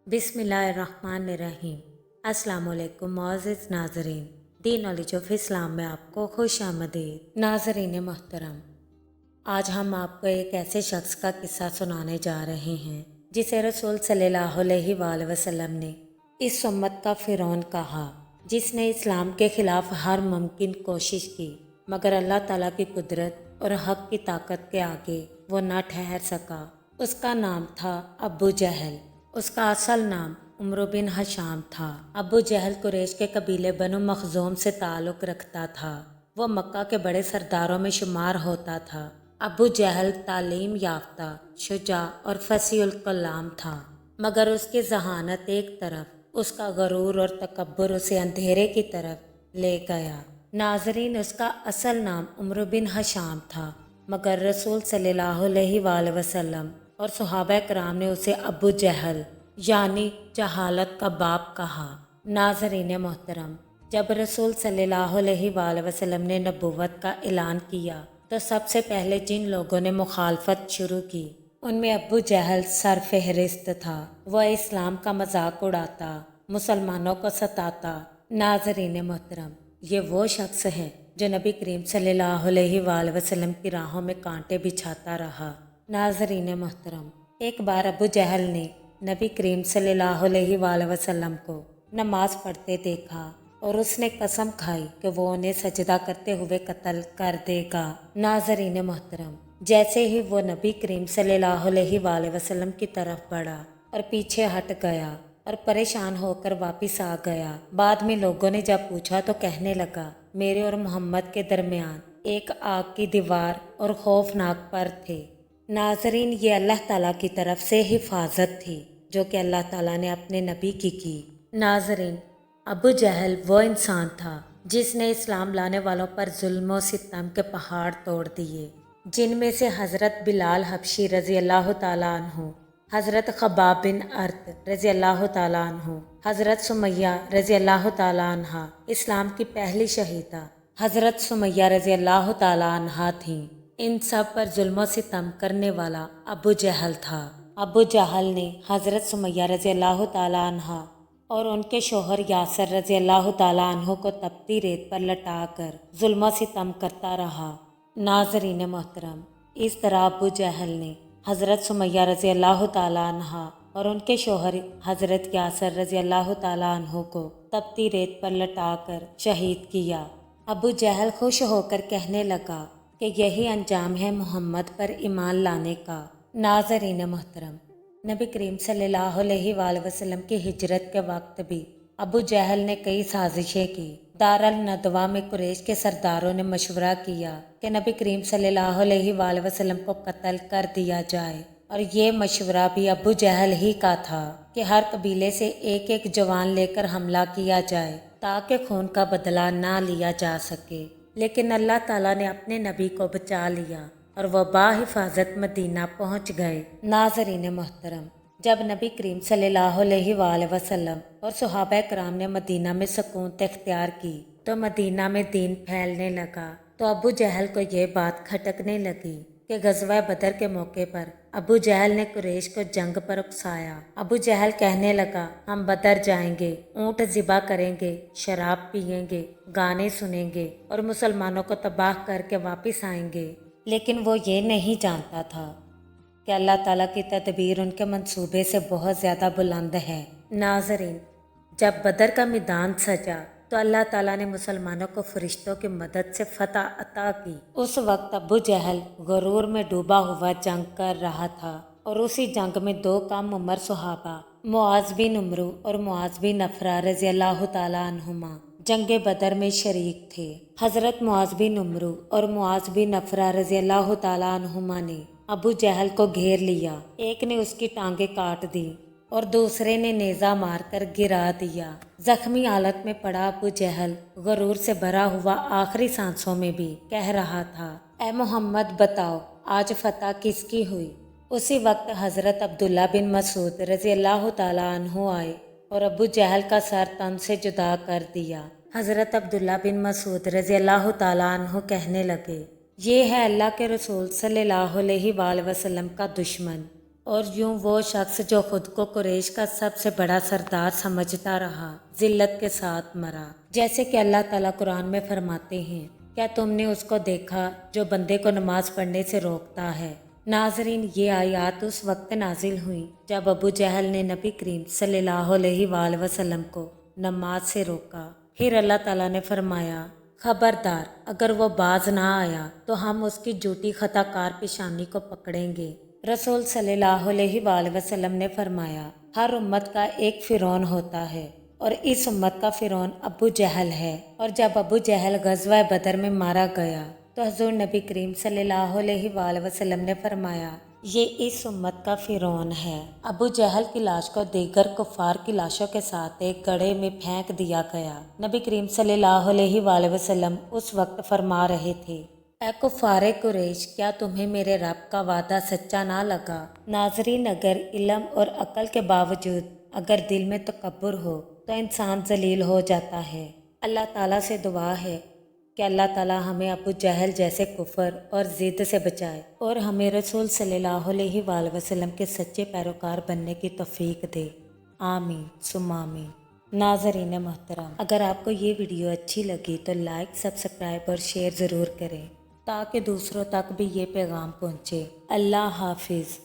بسم اللہ الرحمن الرحیم۔ السلام علیکم معزز ناظرین، دی نالج آف اسلام میں آپ کو خوش آمدید۔ ناظرین محترم، آج ہم آپ کو ایک ایسے شخص کا قصہ سنانے جا رہے ہیں جسے رسول صلی اللہ علیہ وآلہ وسلم نے اس امت کا فرعون کہا، جس نے اسلام کے خلاف ہر ممکن کوشش کی مگر اللہ تعالیٰ کی قدرت اور حق کی طاقت کے آگے وہ نہ ٹھہر سکا۔ اس کا نام تھا ابو جہل۔ اس کا اصل نام عمرو بن ہشام تھا۔ ابو جہل قریش کے قبیلے بنو مخزوم سے تعلق رکھتا تھا۔ وہ مکہ کے بڑے سرداروں میں شمار ہوتا تھا۔ ابو جہل تعلیم یافتہ، شجاع اور فصیح الکلام تھا، مگر اس کی ذہانت ایک طرف، اس کا غرور اور تکبر اسے اندھیرے کی طرف لے گیا۔ ناظرین، اس کا اصل نام عمرو بن ہشام تھا، مگر رسول صلی اللہ علیہ وآلہ وسلم اور صحابہ کرام نے اسے ابو جہل یعنی جہالت کا باپ کہا۔ ناظرین محترم، جب رسول صلی اللہ علیہ وآلہ وسلم نے نبوت کا اعلان کیا تو سب سے پہلے جن لوگوں نے مخالفت شروع کی ان میں ابو جہل سر فہرست تھا۔ وہ اسلام کا مذاق اڑاتا، مسلمانوں کو ستاتا۔ ناظرین محترم، یہ وہ شخص ہے جو نبی کریم صلی اللہ علیہ وآلہ وسلم کی راہوں میں کانٹے بچھاتا رہا۔ ناظرین محترم، ایک بار ابو جہل نے نبی کریم صلی اللہ علیہ وآلہ وسلم کو نماز پڑھتے دیکھا اور اس نے قسم کھائی کہ وہ انہیں سجدہ کرتے ہوئے قتل کر دے گا۔ ناظرین محترم، جیسے ہی وہ نبی کریم صلی اللہ علیہ وآلہ وسلم کی طرف بڑھا اور پیچھے ہٹ گیا اور پریشان ہو کر واپس آ گیا۔ بعد میں لوگوں نے جب پوچھا تو کہنے لگا، میرے اور محمد کے درمیان ایک آگ کی دیوار اور خوفناک پر تھے۔ ناظرین، یہ اللہ تعالیٰ کی طرف سے حفاظت تھی جو کہ اللہ تعالیٰ نے اپنے نبی کی۔ ناظرین، ابو جہل وہ انسان تھا جس نے اسلام لانے والوں پر ظلم و ستم کے پہاڑ توڑ دیے، جن میں سے حضرت بلال حبشی رضی اللہ تعالیٰ عنہ، حضرت خباب بن ارت رضی اللہ تعالیٰ عنہ، حضرت سمیہ رضی اللہ تعالیٰ عنہ اسلام کی پہلی شہیدہ حضرت سمیہ رضی اللہ تعالیٰ عنہ تھیں۔ ان سب پر ظلم و ستم کرنے والا ابو جہل تھا۔ ابو جہل نے حضرت سمیہ رضی اللہ تعالیٰ عنہ اور ان کے شوہر یاسر رضی اللہ تعالیٰ عنہ کو تپتی ریت پر لٹا کر ظلم و ستم کرتا رہا۔ ناظرین محترم، اس طرح ابو جہل نے حضرت سمیہ رضی اللہ تعالیٰ عنہ اور ان کے شوہر حضرت یاسر رضی اللہ تعالیٰ عنہ کو تپتی ریت پر لٹا کر شہید کیا۔ ابو جہل خوش ہو کر کہنے لگا کہ یہی انجام ہے محمد پر ایمان لانے کا۔ ناظرین محترم، نبی کریم صلی اللہ علیہ وآلہ وسلم کی ہجرت کے وقت بھی ابو جہل نے کئی سازشیں کی۔ دارالندوہ میں قریش کے سرداروں نے مشورہ کیا کہ نبی کریم صلی اللہ علیہ وآلہ وسلم کو قتل کر دیا جائے، اور یہ مشورہ بھی ابو جہل ہی کا تھا کہ ہر قبیلے سے ایک ایک جوان لے کر حملہ کیا جائے تاکہ خون کا بدلہ نہ لیا جا سکے۔ لیکن اللہ تعالیٰ نے اپنے نبی کو بچا لیا اور وہ باحفاظت مدینہ پہنچ گئے۔ ناظرین محترم، جب نبی کریم صلی اللہ علیہ وآلہ وسلم اور صحابہ کرام نے مدینہ میں سکونت اختیار کی تو مدینہ میں دین پھیلنے لگا۔ تو ابو جہل کو یہ بات کھٹکنے لگی کہ غزوہ بدر کے موقع پر ابو جہل نے قریش کو جنگ پر اکسایا۔ ابو جہل کہنے لگا، ہم بدر جائیں گے، اونٹ ذبح کریں گے، شراب پیئیں گے، گانے سنیں گے اور مسلمانوں کو تباہ کر کے واپس آئیں گے۔ لیکن وہ یہ نہیں جانتا تھا کہ اللہ تعالیٰ کی تدبیر ان کے منصوبے سے بہت زیادہ بلند ہے۔ ناظرین، جب بدر کا میدان سجا تو اللہ تعالیٰ نے مسلمانوں کو فرشتوں کی مدد سے فتح عطا کی۔ اس وقت ابو جہل غرور میں ڈوبا ہوا جنگ کر رہا تھا، اور اسی جنگ میں دو کم عمر صحابہ معاذ بن عمرو اور معاذ بن نفرہ رضی اللہ تعالیٰ عنہما جنگ بدر میں شریک تھے۔ حضرت معاذ بن عمرو اور معاذ بن نفرہ رضی اللہ تعالیٰ عنہما نے ابو جہل کو گھیر لیا۔ ایک نے اس کی ٹانگیں کاٹ دی اور دوسرے نے نیزہ مار کر گرا دیا۔ زخمی حالت میں پڑا ابو جہل غرور سے بھرا ہوا آخری سانسوں میں بھی کہہ رہا تھا، اے محمد بتاؤ آج فتح کس کی ہوئی؟ اسی وقت حضرت عبداللہ بن مسعود رضی اللہ تعالیٰ عنہ آئے اور ابو جہل کا سر تن سے جدا کر دیا۔ حضرت عبداللہ بن مسعود رضی اللہ تعالیٰ عنہ کہنے لگے، یہ ہے اللہ کے رسول صلی اللہ علیہ وآلہ وسلم کا دشمن، اور یوں وہ شخص جو خود کو قریش کا سب سے بڑا سردار سمجھتا رہا ذلت کے ساتھ مرا۔ جیسے کہ اللہ تعالیٰ قرآن میں فرماتے ہیں، کیا تم نے اس کو دیکھا جو بندے کو نماز پڑھنے سے روکتا ہے؟ ناظرین، یہ آیات اس وقت نازل ہوئیں جب ابو جہل نے نبی کریم صلی اللہ علیہ وآلہ وسلم کو نماز سے روکا۔ پھر اللہ تعالیٰ نے فرمایا، خبردار، اگر وہ باز نہ آیا تو ہم اس کی جھوٹی خطا کار پیشانی کو پکڑیں گے۔ رسول صلی اللہ علیہ وآلہ وسلم نے فرمایا، ہر امت کا ایک فرعون ہوتا ہے اور اس امت کا فرعون ابو جہل ہے۔ اور جب ابو جہل غزوہ بدر میں مارا گیا تو حضور نبی کریم صلی اللہ علیہ وآلہ وسلم نے فرمایا، یہ اس امت کا فرعون ہے۔ ابو جہل کی لاش کو دیگر کفار کی لاشوں کے ساتھ ایک گڑھے میں پھینک دیا گیا۔ نبی کریم صلی اللہ علیہ وآلہ وسلم اس وقت فرما رہے تھے، اے کفار قریش، کیا تمہیں میرے رب کا وعدہ سچا نہ لگا؟ ناظرین، اگر علم اور عقل کے باوجود اگر دل میں تکبر ہو تو انسان ذلیل ہو جاتا ہے۔ اللہ تعالیٰ سے دعا ہے کہ اللہ تعالیٰ ہمیں ابو جہل جیسے کفر اور ضد سے بچائے اور ہمیں رسول صلی اللہ علیہ وآلہ وسلم کے سچے پیروکار بننے کی توفیق دے۔ آمین ثم آمین۔ ناظرین محترم، اگر آپ کو یہ ویڈیو اچھی لگی تو لائک، سبسکرائب اور شیئر ضرور کریں تاکہ دوسروں تک بھی یہ پیغام پہنچے۔ اللہ حافظ۔